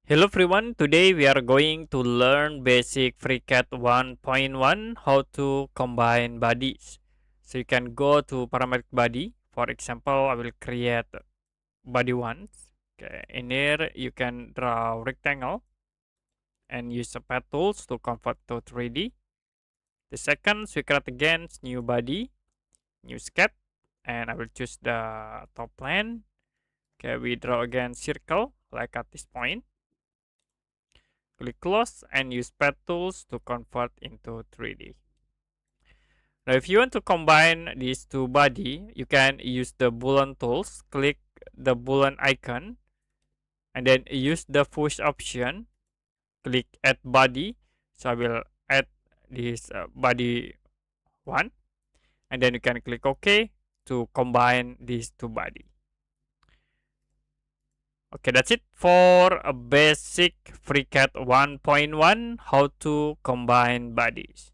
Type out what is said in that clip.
Hello everyone, today we are going to learn basic FreeCAD 1.1 how to combine bodies. So you can go to parametric body. For example, I will create body 1. Okay, in here you can draw rectangle and use the path tools to convert to 3D. The second, we create again new body, new sketch, and I will choose the top plane. Okay, we draw again circle like at this point. Click close and use path tools to convert into 3D. Now if you want to combine these two body, you can use the boolean tools. Click the boolean icon and then use the push option. Click add body. So I will add this body one, and then you can click OK to combine these two body. Okay, that's it for a basic FreeCAD 1.1 how to combine bodies.